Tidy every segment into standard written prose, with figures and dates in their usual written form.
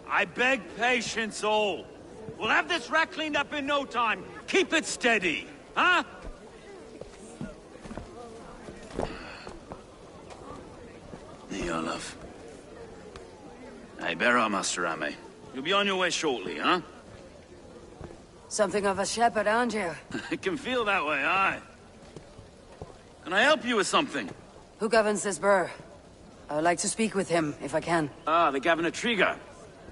I beg patience, all. We'll have this wreck cleaned up in no time. Keep it steady, huh? Here, love. Hey, bear up, Master Ame. You'll be on your way shortly, huh? Something of a shepherd, aren't you? It can feel that way, aye. Can I help you with something? Who governs this burh? I would like to speak with him, if I can. Ah, the Governor Trigger.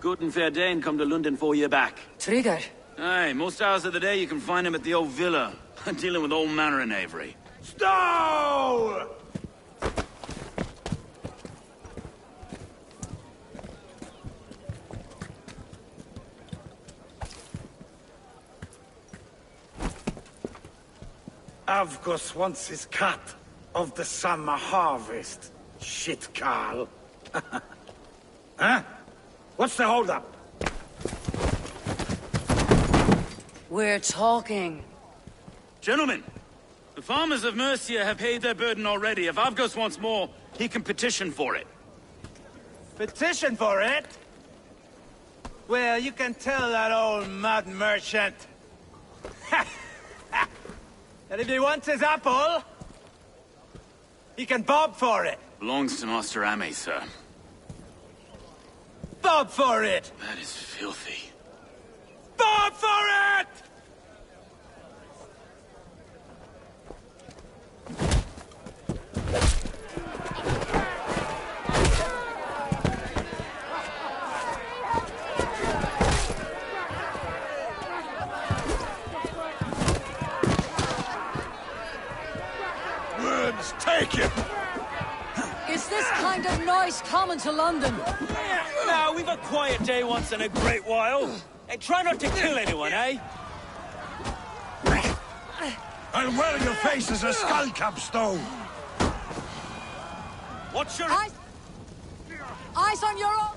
Good and fair Dane come to Lunden 4 year back. Trigger? Aye, most hours of the day you can find him at the old villa, dealing with all manner in Avery. Stow! Avgos wants his cut of the summer harvest. Shit, Carl. Huh? What's the holdup? We're talking. Gentlemen, the farmers of Mercia have paid their burden already. If Avgos wants more, he can petition for it. Petition for it? Well, you can tell that old mud merchant. And if he wants his apple, he can bob for it. Belongs to Master Ame, sir. Bob for it! That is filthy. Bob for it! Take it! Is this kind of noise common to London? Now, we've a quiet day once in a great while. And try not to kill anyone, eh? I'll wear your face as a skull cap stone! What's your... Eyes on your own!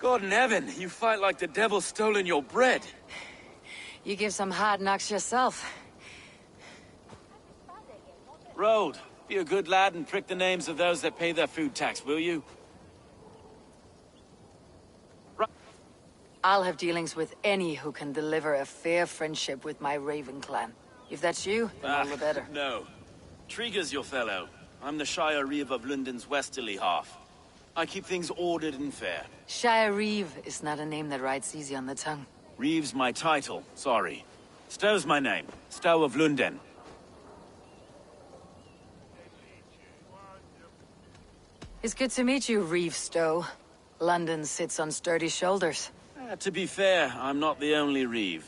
God in heaven, you fight like the devil stolen your bread. You give some hard knocks yourself. Road, be a good lad and prick the names of those that pay their food tax, will you? I'll have dealings with any who can deliver a fair friendship with my Raven clan. If that's you, then all the better. No. Trigger's your fellow. I'm the Shire Reeve of Lunden's westerly half. I keep things ordered and fair. Shire Reeve is not a name that rides easy on the tongue. Reeve's my title, sorry. Stow's my name. Stow of Lunden. It's good to meet you, Reeve Stow. London sits on sturdy shoulders. To be fair, I'm not the only Reeve.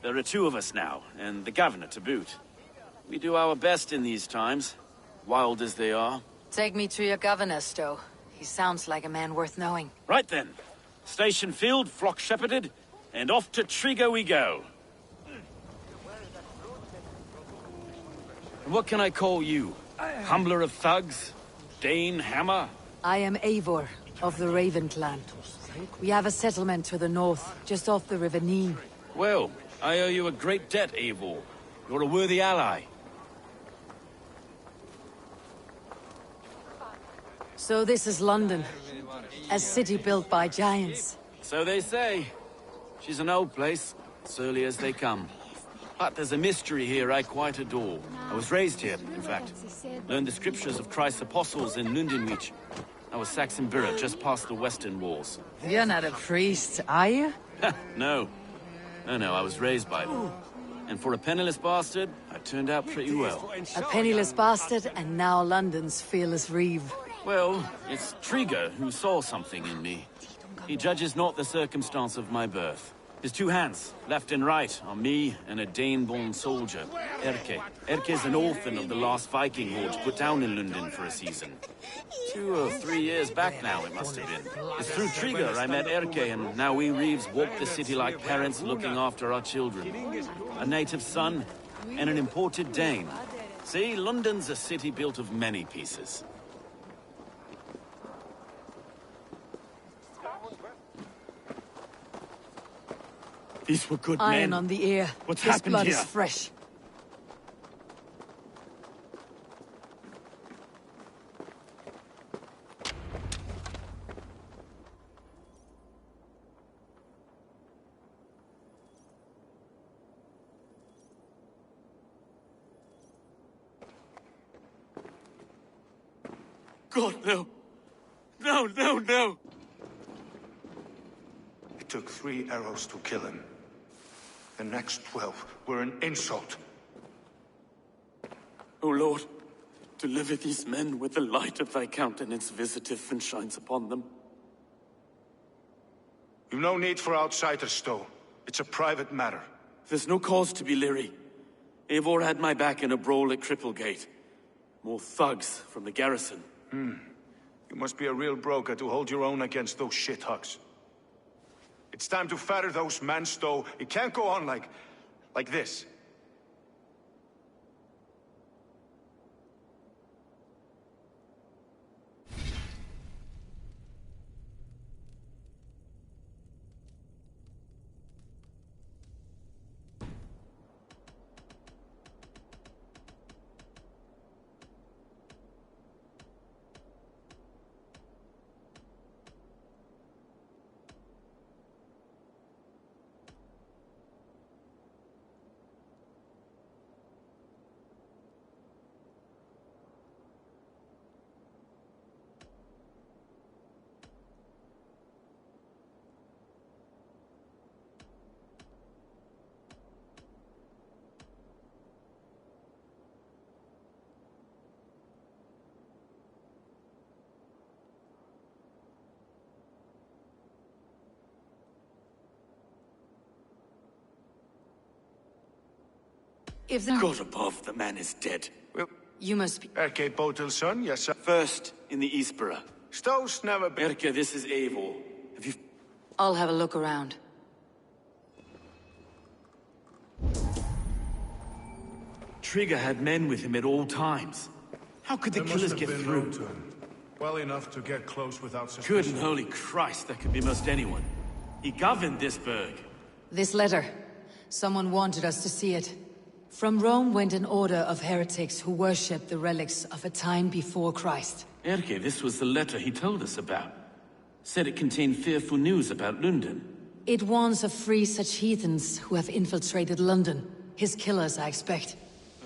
There are two of us now, and the governor to boot. We do our best in these times, wild as they are. Take me to your governor, Stow. He sounds like a man worth knowing. Right then. Station filled, flock shepherded, and off to Trigo we go. What can I call you? Humbler of thugs? Dane Hammer? I am Eivor, of the Raven clan. We have a settlement to the north, just off the River Neen. Well, I owe you a great debt, Eivor. You're a worthy ally. So this is London. A city built by giants. So they say. She's an old place, surly as they come. But there's a mystery here I quite adore. I was raised here, in fact. Learned the scriptures of Christ's apostles in Lundenwich. I was Saxon Borough, just past the western walls. You're not a priest, are you? No. No, I was raised by them. And for a penniless bastard, I turned out pretty well. A penniless bastard, and now London's fearless Reeve. Well, it's Trigger who saw something in me. He judges not the circumstance of my birth. His two hands, left and right, are me and a Dane-born soldier, Erke. Erke's an orphan of the last Viking horde put down in Lunden for a season. 2 or 3 years back now, it must have been. It's through Trigger I met Erke, and now we Reeves walk the city like parents looking after our children. A native son and an imported Dane. See, London's a city built of many pieces. These were good Iron men. on the ear. What's This happened blood here? is fresh. God, no. No, no, no. It took 3 arrows to kill him. The next 12 were an insult. O Lord, deliver these men with the light of thy countenance visiteth and shines upon them. You've no need for outsiders, though. It's a private matter. There's no cause to be leery. Eivor had my back in a brawl at Cripplegate. More thugs from the garrison. You must be a real broker to hold your own against those shithugs. It's time to fetter those men, Stowe. It can't go on like this. If the... God above, the man is dead. Well, You must be... Erke Botel's son, yes, sir. First, in the Eastborough. Stowe's never been... Erke, this is Eivor. Have you... I'll have a look around. Trigger had men with him at all times. How could the killers get through? Well enough to get close without Good suspicion. and holy Christ, that could be most anyone. He governed this burg. This letter. Someone wanted us to see it. From Rome went an order of heretics who worshipped the relics of a time before Christ. Erke, this was the letter he told us about. Said it contained fearful news about Lunden. It warns of free such heathens who have infiltrated London. His killers, I expect.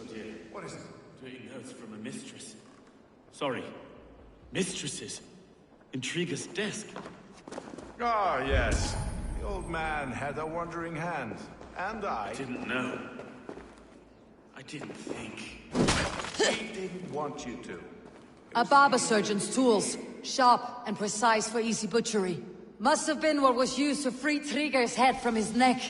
Oh dear. What is it? Taking notes from a mistress. Sorry. Mistresses. In Trigger's desk. Ah, yes. The old man had a wandering hand. And I Didn't know. I didn't think. didn't want you to. A barber surgeon's tools. Sharp and precise for easy butchery. Must have been what was used to free Trigger's head from his neck.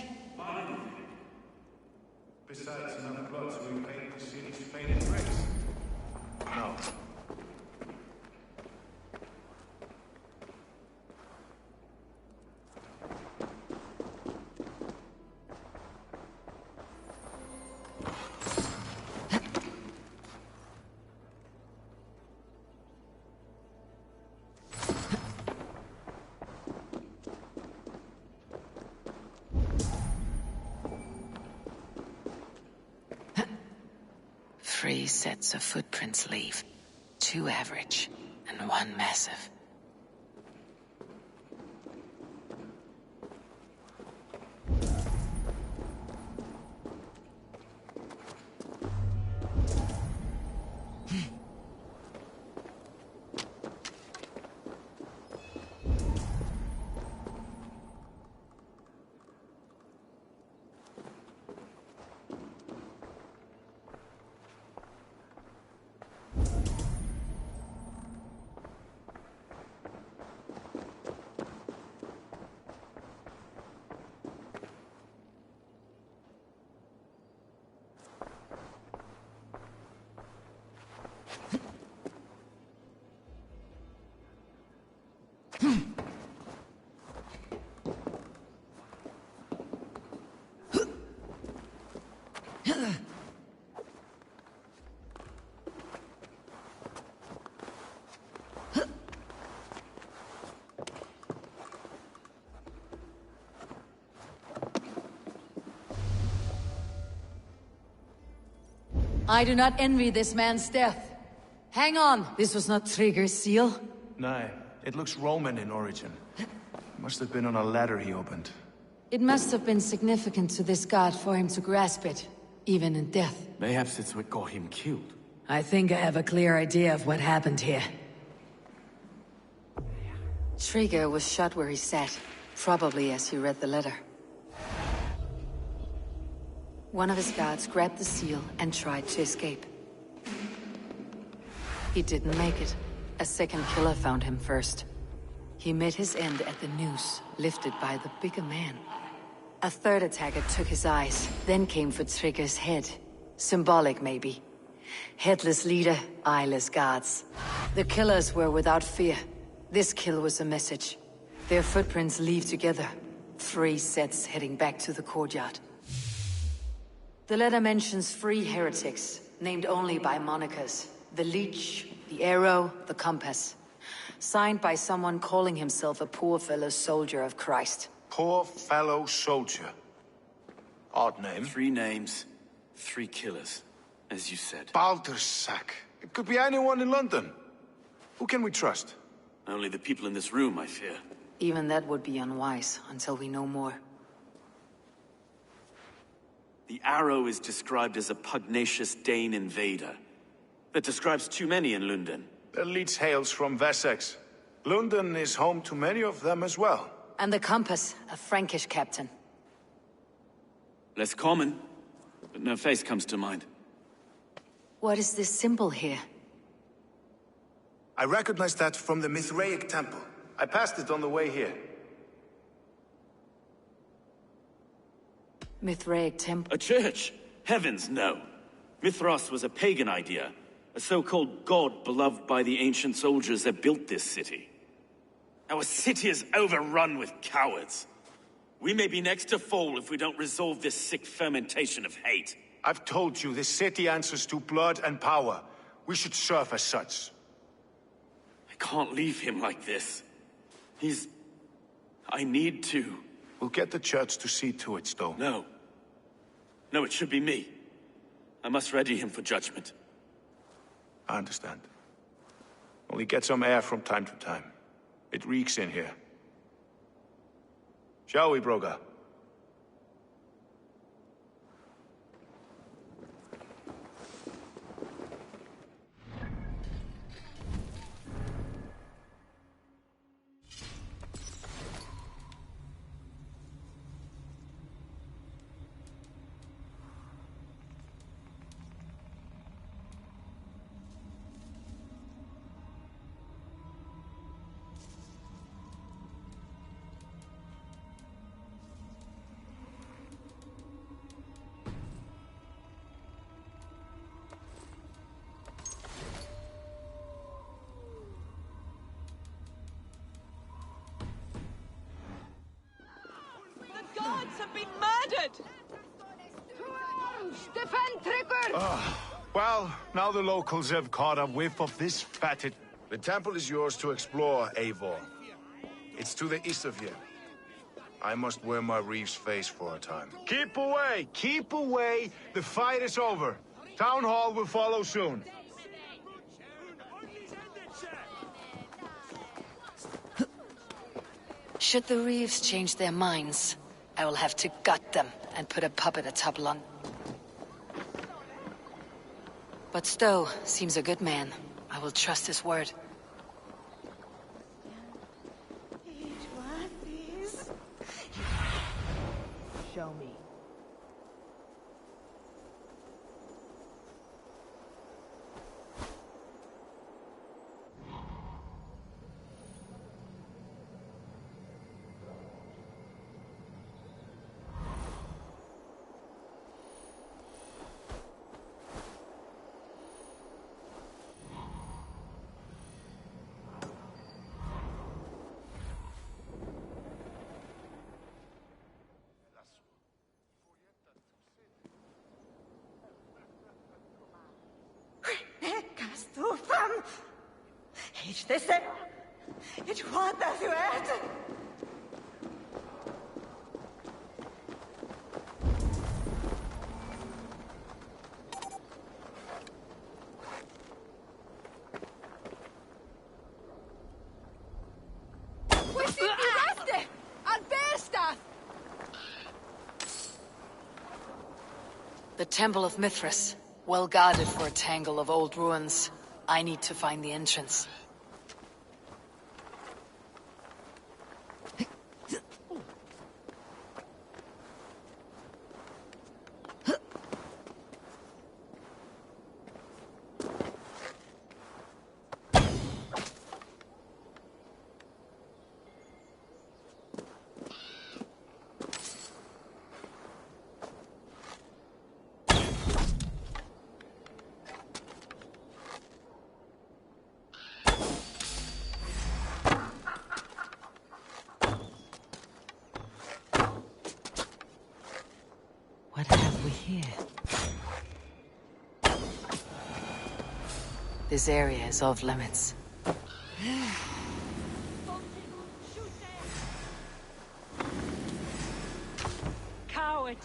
Besides enough blood to repaint the city's painted bricks. No. Three sets of footprints leave. 2 average, and 1 massive. I do not envy this man's death. Hang on! This was not Trigger's seal. No, it looks Roman in origin. Must have been on a ladder he opened. It must have been significant to this god for him to grasp it, even in death. Perhaps it's what got him killed. I think I have a clear idea of what happened here. Trigger was shot where he sat, probably as he read the letter. One of his guards grabbed the seal and tried to escape. He didn't make it. A second killer found him first. He met his end at the noose, lifted by the bigger man. A third attacker took his eyes, then came for Trigger's head. Symbolic, maybe. Headless leader, eyeless guards. The killers were without fear. This kill was a message. Their footprints leave together. 3 sets heading back to the courtyard. The letter mentions 3 heretics, named only by monikers. The Leech, the Arrow, the Compass. Signed by someone calling himself a poor fellow soldier of Christ. Poor fellow soldier. Odd name. 3 names, 3 killers, as you said. Baldersack. It could be anyone in London. Who can we trust? Only the people in this room, I fear. Even that would be unwise, until we know more. The Arrow is described as a pugnacious Dane invader. That describes too many in Lunden. The Leech hails from Wessex. Lunden is home to many of them as well. And the Compass, a Frankish captain. Less common, but no face comes to mind. What is this symbol here? I recognize that from the Mithraic temple. I passed it on the way here. Mithraic temple? A church? Heavens, no. Mithras was a pagan idea. A so-called god beloved by the ancient soldiers that built this city. Our city is overrun with cowards. We may be next to fall if we don't resolve this sick fermentation of hate. I've told you, this city answers to blood and power. We should serve as such. I can't leave him like this. I need to. We'll get the church to see to it, Stowe. No. No, it should be me. I must ready him for judgment. I understand. Only get some air from time to time. It reeks in here. Shall we, Broga? Have been murdered! Defend Trigger! Well, now the locals have caught a whiff of this fatted... The temple is yours to explore, Eivor. It's to the east of here. I must wear my Reeve's face for a time. Keep away! Keep away! The fight is over. Town Hall will follow soon. Should the Reeves change their minds, I will have to gut them and put a puppet atop London. But Stowe seems a good man. I will trust his word. Show me. Hiç desem, hiç kuantas juert. The Temple of Mithras. Well guarded for a tangle of old ruins. I need to find the entrance. What have we here? This area is off limits. Coward!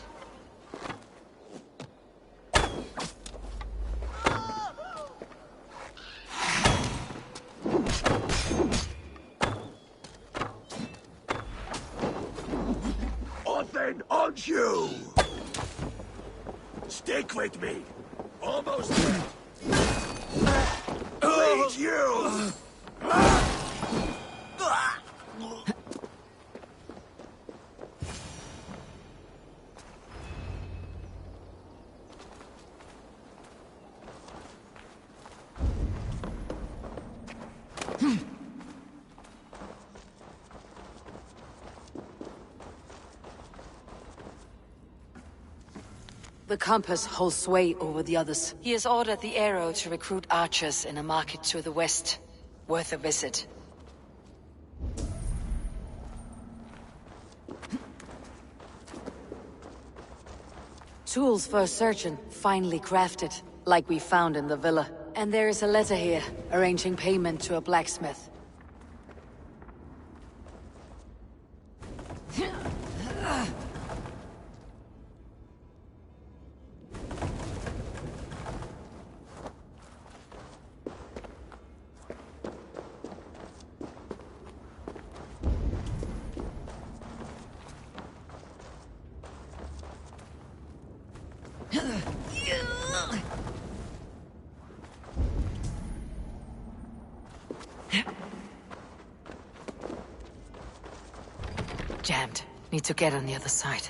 Nothing on you! Stick with me! Almost there! Lead you! The compass holds sway over the others. He has ordered the arrow to recruit archers in a market to the west. Worth a visit. Tools for a surgeon, finely crafted, like we found in the villa. And there is a letter here, arranging payment to a blacksmith. Jammed. Need to get on the other side.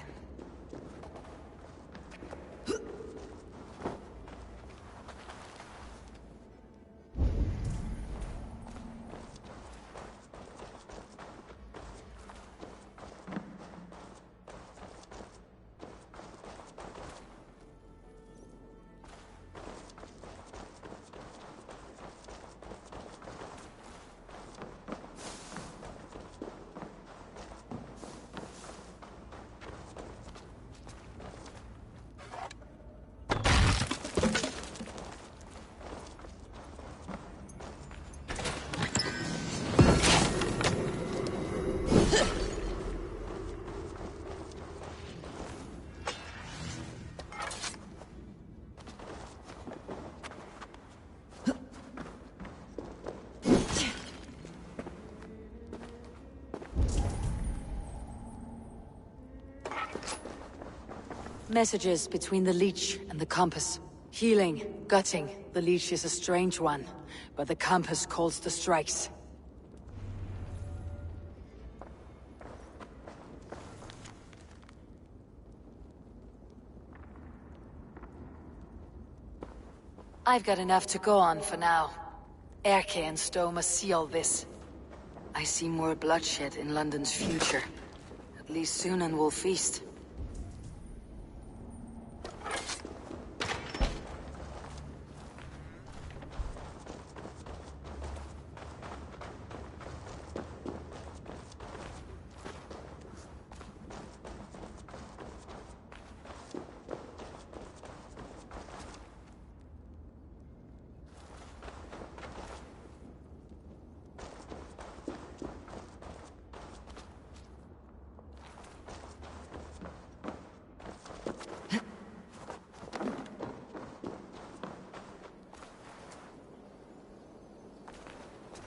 Messages between the leech and the compass. Healing, gutting. The leech is a strange one, but the compass calls the strikes. I've got enough to go on for now. Erke and Stowe must see all this. I see more bloodshed in London's future. At least soon and we'll feast.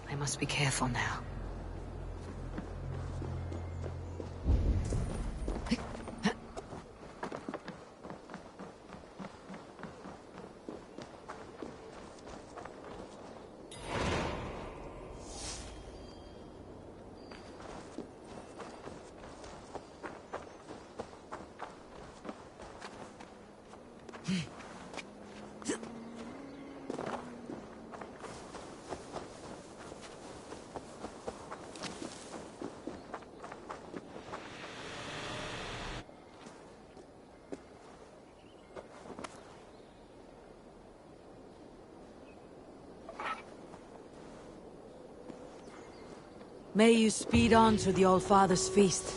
I must be careful now. May you speed on to the All Father's feast.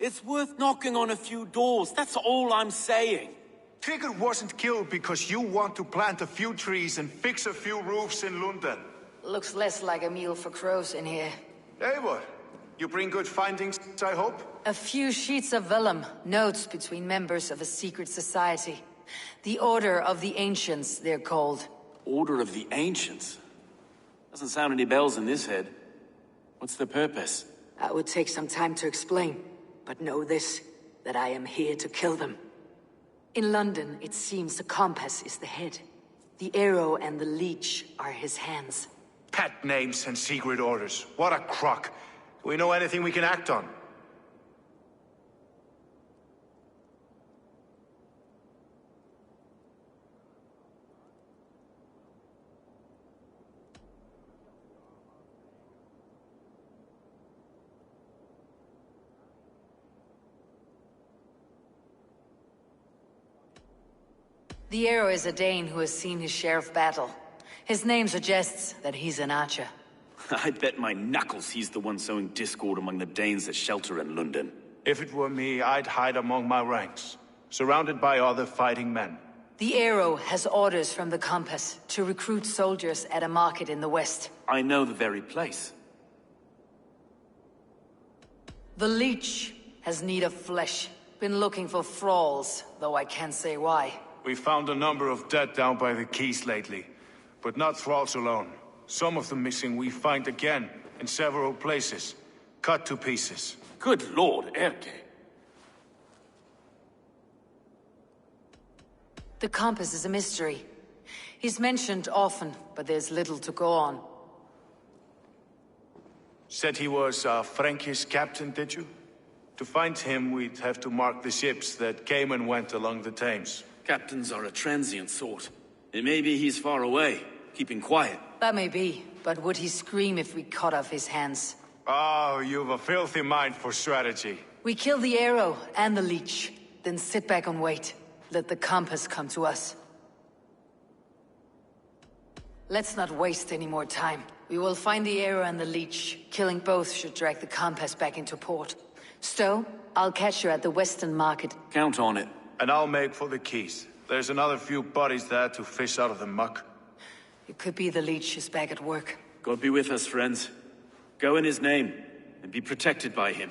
It's worth knocking on a few doors, that's all I'm saying. Trigger wasn't killed because you want to plant a few trees and fix a few roofs in Lunden. Looks less like a meal for crows in here. Eivor, you bring good findings, I hope? A few sheets of vellum, notes between members of a secret society. The Order of the Ancients, they're called. Order of the Ancients? Doesn't sound any bells in this head. What's the purpose? That would take some time to explain. But know this, that I am here to kill them. In London, it seems the compass is the head. The arrow and the leech are his hands. Pet names and secret orders. What a crock. Do we know anything we can act on? The arrow is a Dane who has seen his share of battle. His name suggests that he's an archer. I bet my knuckles he's the one sowing discord among the Danes that shelter in Lunden. If it were me, I'd hide among my ranks, surrounded by other fighting men. The arrow has orders from the compass to recruit soldiers at a market in the west. I know the very place. The leech has need of flesh. Been looking for thralls, though I can't say why. We found a number of dead down by the quays lately, but not thralls alone. Some of the missing we find again, in several places, cut to pieces. Good lord, Erke. The compass is a mystery. He's mentioned often, but there's little to go on. Said he was a Frankish captain, did you? To find him, we'd have to mark the ships that came and went along the Thames. Captains are a transient sort. It may be he's far away, keeping quiet. That may be, but would he scream if we cut off his hands? Oh, you've a filthy mind for strategy. We kill the arrow and the leech, then sit back and wait. Let the compass come to us. Let's not waste any more time. We will find the arrow and the leech. Killing both should drag the compass back into port. Stowe, I'll catch you at the Western Market. Count on it. And I'll make for the quays. There's another few bodies there to fish out of the muck. It could be the leech is back at work. God be with us, friends. Go in his name, and be protected by him.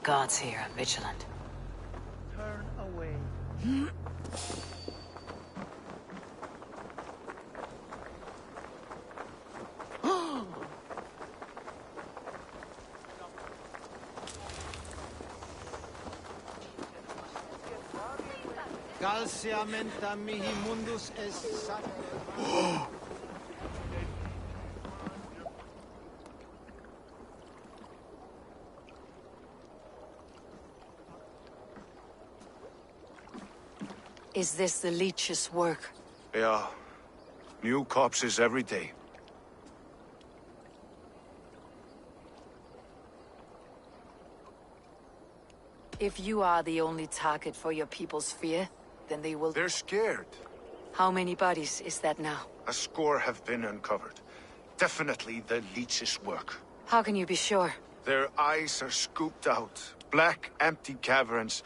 Guards here are vigilant. Turn away. Calcia menta mihi mundus est sacra. Is this the leech's work? Yeah. New corpses every day. If you are the only target for your people's fear, then they will... They're scared. How many bodies is that now? A score have been uncovered. Definitely the leech's work. How can you be sure? Their eyes are scooped out. Black, empty caverns.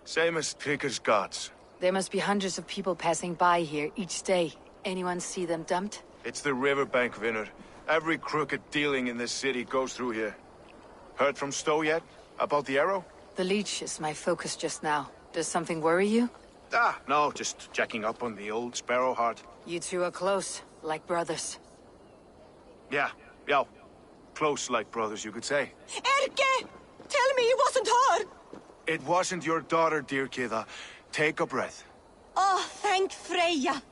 Same as Trigger's gods. There must be hundreds of people passing by here each day. Anyone see them dumped? It's the riverbank, Vinner. Every crooked dealing in this city goes through here. Heard from Stowe yet? About the arrow? The leech is my focus just now. Does something worry you? No, just checking up on the old Sparrowheart. You two are close, like brothers. Yeah. Close like brothers, you could say. Erke! Tell me it wasn't her! It wasn't your daughter, dear Kida. Take a breath. Oh, thank Freya.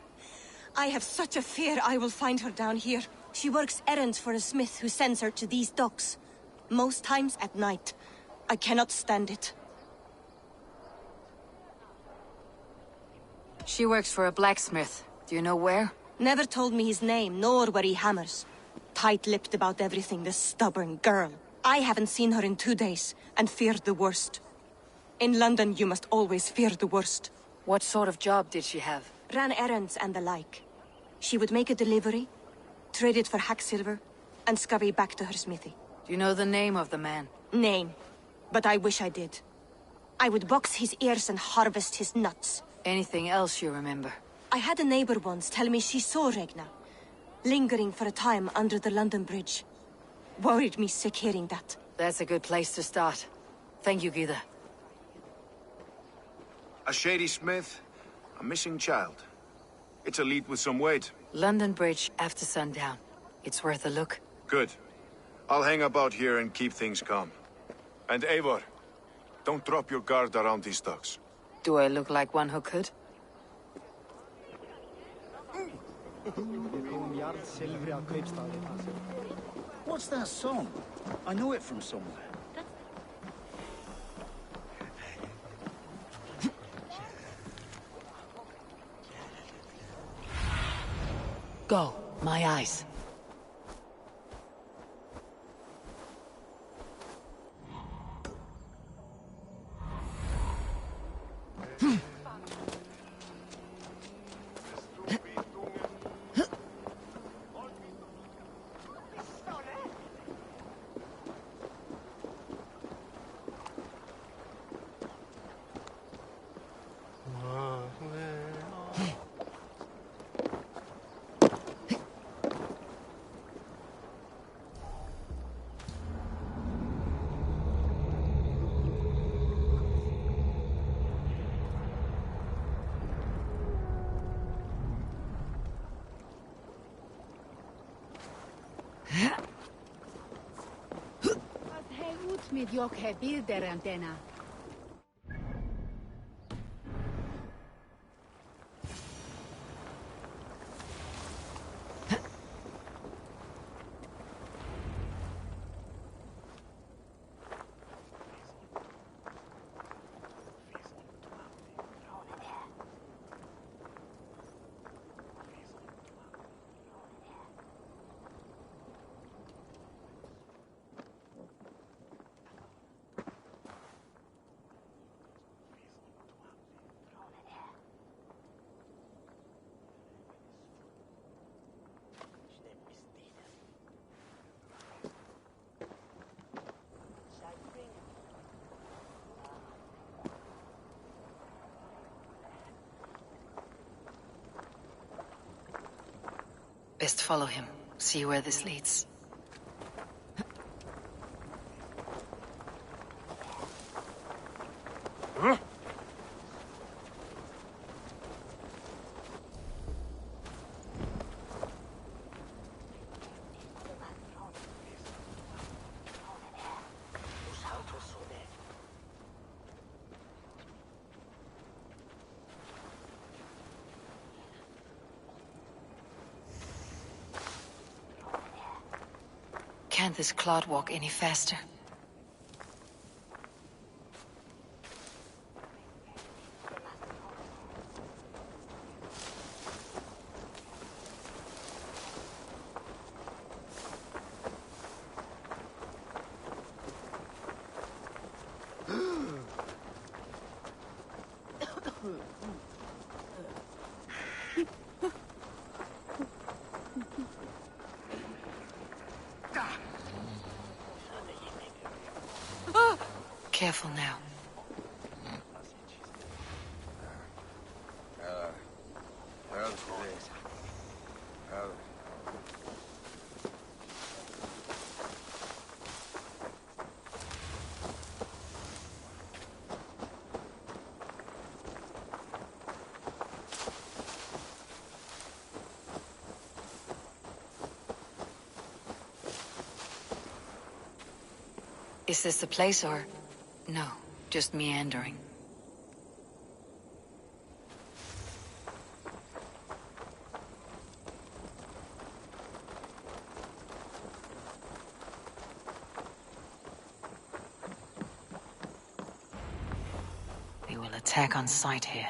I have such a fear I will find her down here. She works errands for a smith who sends her to these docks. Most times at night. I cannot stand it. She works for a blacksmith. Do you know where? Never told me his name, nor where he hammers. Tight-lipped about everything, the stubborn girl. I haven't seen her in 2 days, and feared the worst. In London, you must always fear the worst. What sort of job did she have? Ran errands and the like. She would make a delivery, trade it for hack silver, and scurry back to her smithy. Do you know the name of the man? Name. But I wish I did. I would box his ears and harvest his nuts. Anything else you remember? I had a neighbor once tell me she saw Regna, lingering for a time under the London Bridge. Worried me sick hearing that. That's a good place to start. Thank you, Gida. A shady smith, a missing child. It's a lead with some weight. London Bridge after sundown. It's worth a look. Good. I'll hang about here and keep things calm. And Eivor, don't drop your guard around these docks. Do I look like one who could? What's that song? I know it from somewhere. Go, my eyes. Med jokhe bilderantena. Best follow him. See where this leads. Can't this clod walk any faster? Careful now. Is this the place, or... No, just meandering. They will attack on sight here.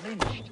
Lynched.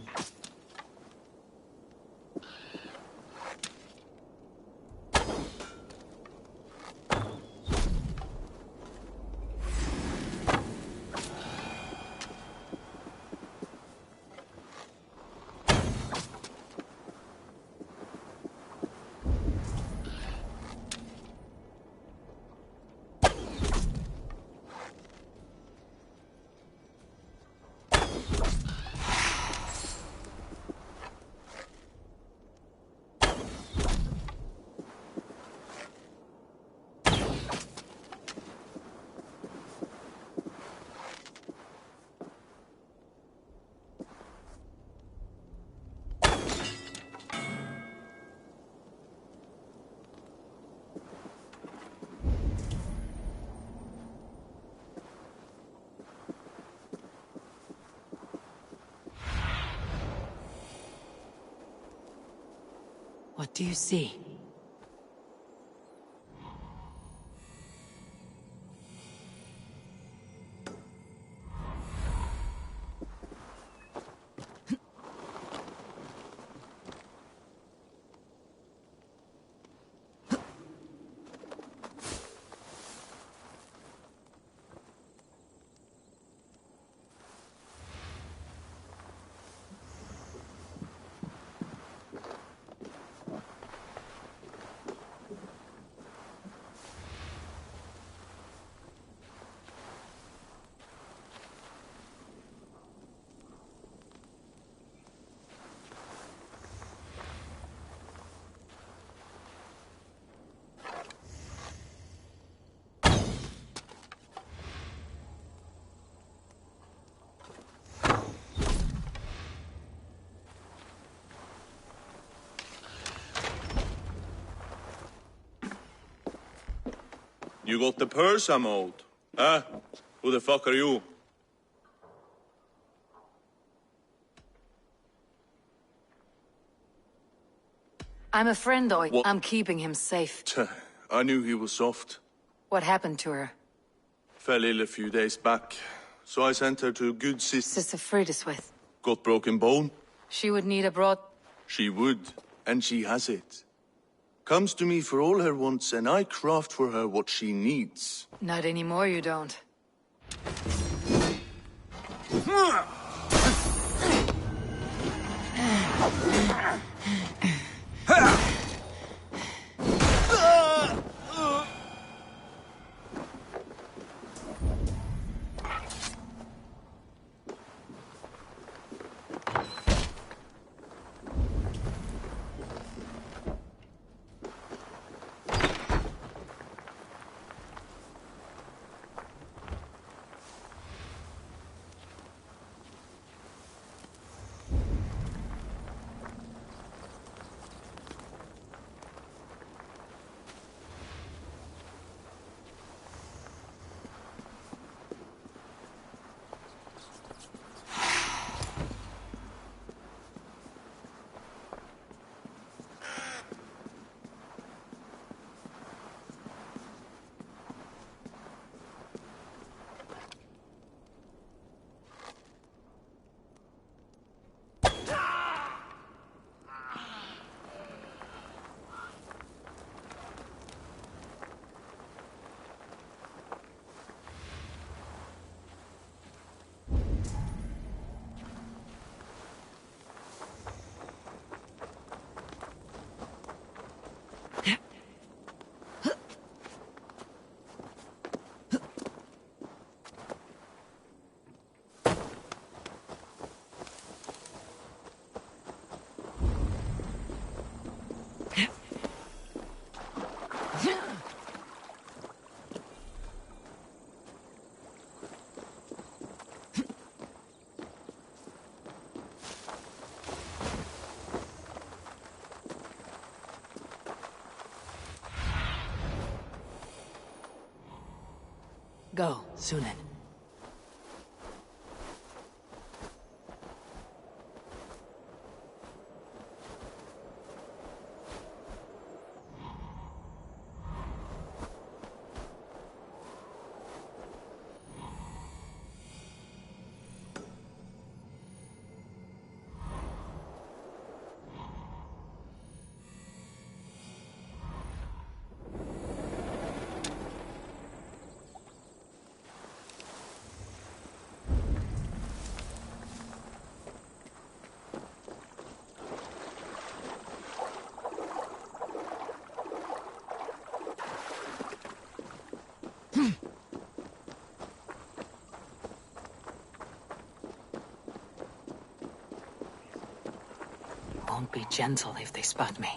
What do you see? You got the purse I'm owed. Huh? Who the fuck are you? I'm a friend, Oi. What? I'm keeping him safe. I knew he was soft. What happened to her? Fell ill a few days back. So I sent her to a good Sister Frideswith. Got broken bone? She would need a broad... She would, and she has it. Comes to me for all her wants, and I craft for her what she needs. Not anymore, you don't. Go, Sunan. Won't be gentle if they spot me.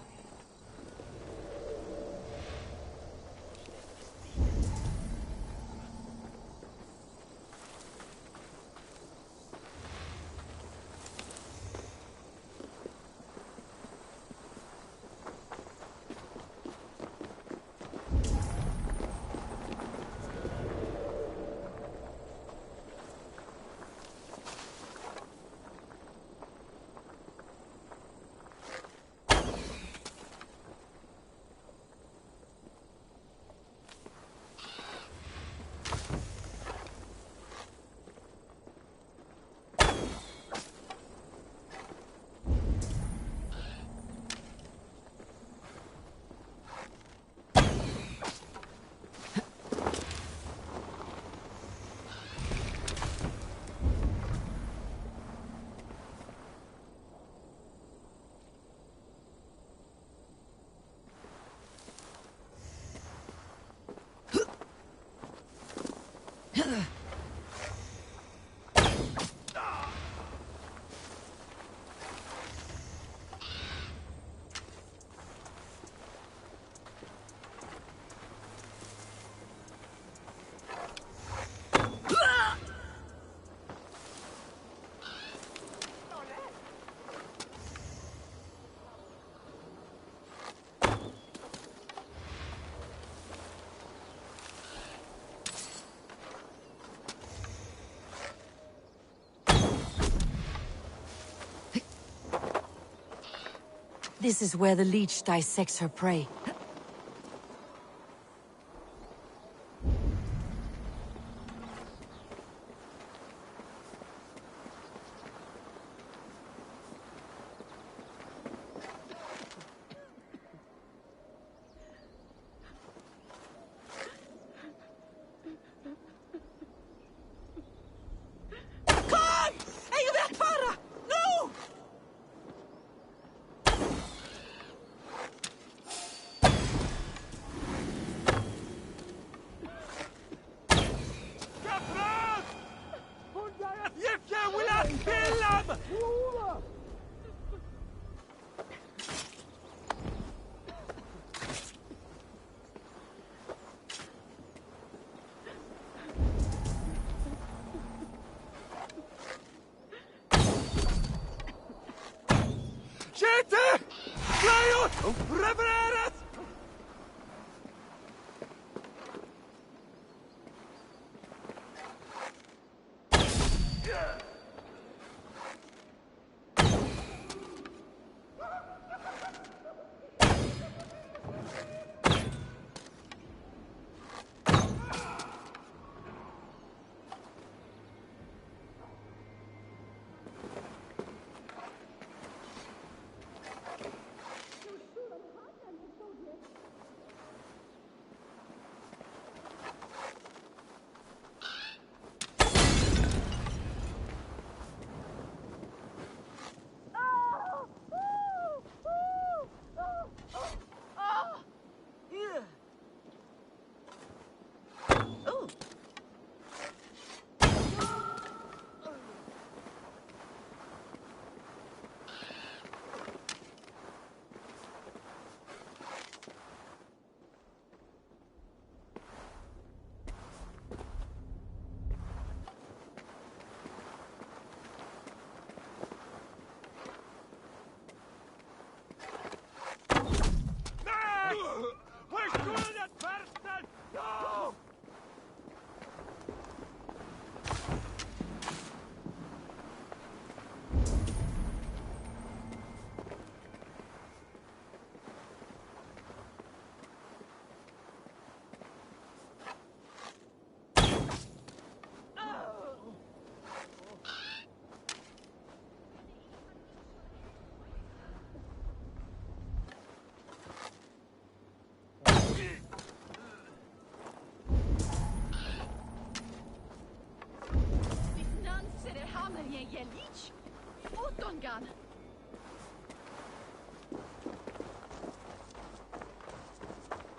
This is where the leech dissects her prey.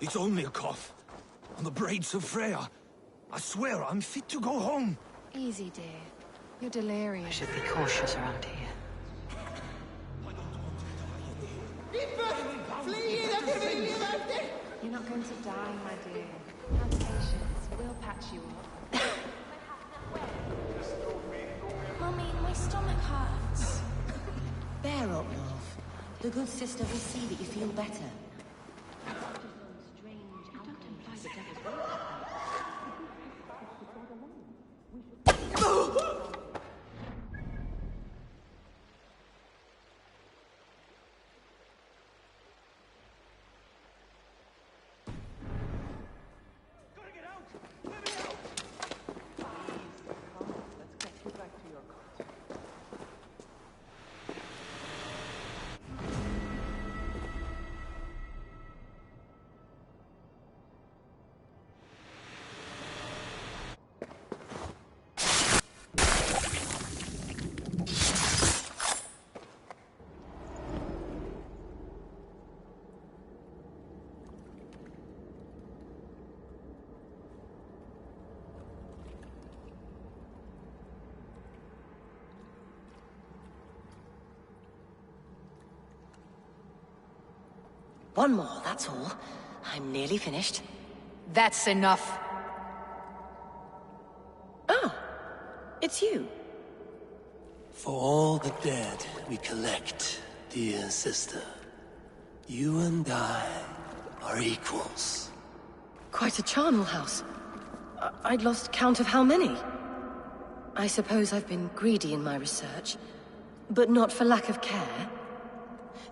It's only a cough. On the braids of Freya. I swear I'm fit to go home. Easy, dear. You're delirious. I should be cautious around here. You're not going to die, my dear. Have patience. We'll patch you up. Mummy, my stomach hurts. Bear up, love. The good sister will see that you feel better. One more, that's all. I'm nearly finished. That's enough. Ah, it's you. For all the dead we collect, dear sister, you and I are equals. Quite a charnel house. I'd lost count of how many. I suppose I've been greedy in my research, but not for lack of care.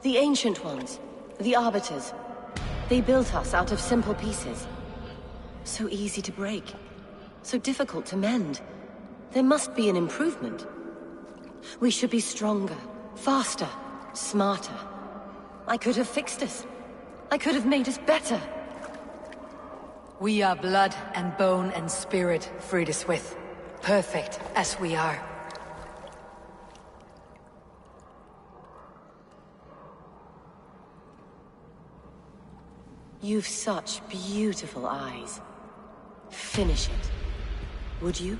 The Ancient Ones. The Arbiters. They built us out of simple pieces. So easy to break. So difficult to mend. There must be an improvement. We should be stronger, faster, smarter. I could have fixed us. I could have made us better. We are blood and bone and spirit, Frida Swith. Perfect as we are. You've such beautiful eyes. Finish it. Would you?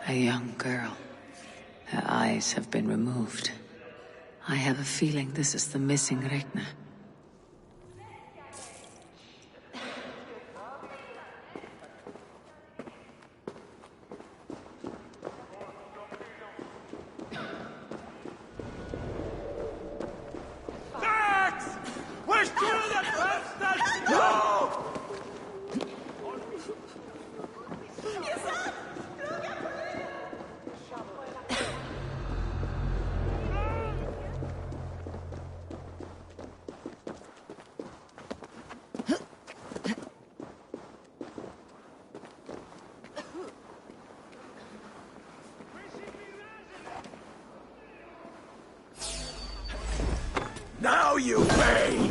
A young girl. Her eyes have been removed. I have a feeling this is the missing Regna. Now you pay!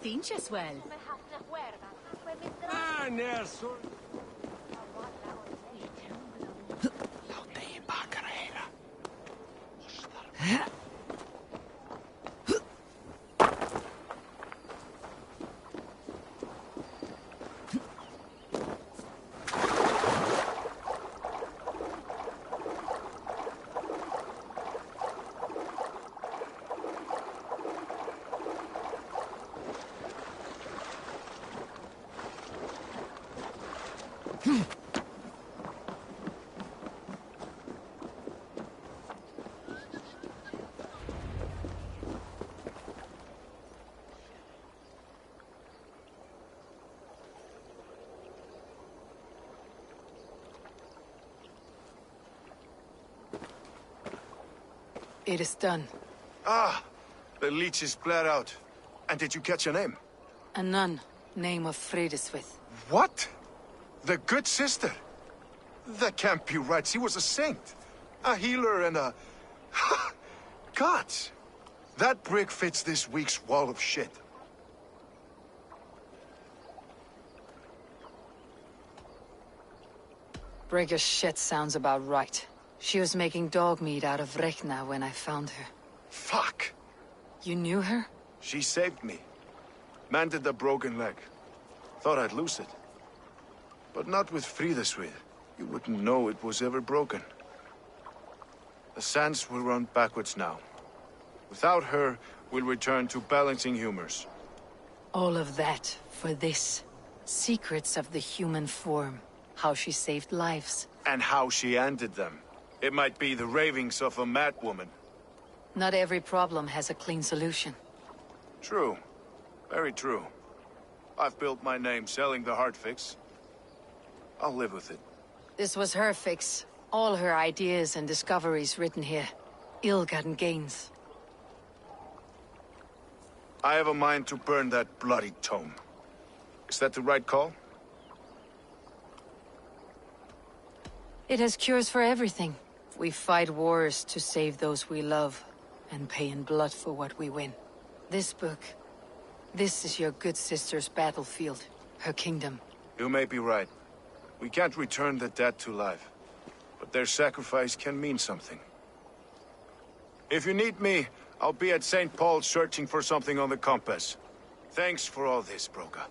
finches well. It is done. Ah, the leech is cleared out. And did you catch a name? A nun, name of Fredeswith. What? The good sister? That can't be right. She was a saint. A healer and a... Gods! That brick fits this week's wall of shit. Brigger's shit sounds about right. She was making dog meat out of Rekna when I found her. Fuck! You knew her? She saved me. Mended a broken leg. Thought I'd lose it. But not with Frideswith. You wouldn't know it was ever broken. The sands will run backwards now. Without her, we'll return to balancing humors. All of that for this. Secrets of the human form. How she saved lives. And how she ended them. It might be the ravings of a madwoman. Not every problem has a clean solution. True. Very true. I've built my name selling the heart fix. I'll live with it. This was her fix. All her ideas and discoveries written here. Ill-gotten gains. I have a mind to burn that bloody tome. Is that the right call? It has cures for everything. We fight wars to save those we love, and pay in blood for what we win. This book, this is your good sister's battlefield, her kingdom. You may be right. We can't return the dead to life, but their sacrifice can mean something. If you need me, I'll be at St. Paul's searching for something on the compass. Thanks for all this, Broka.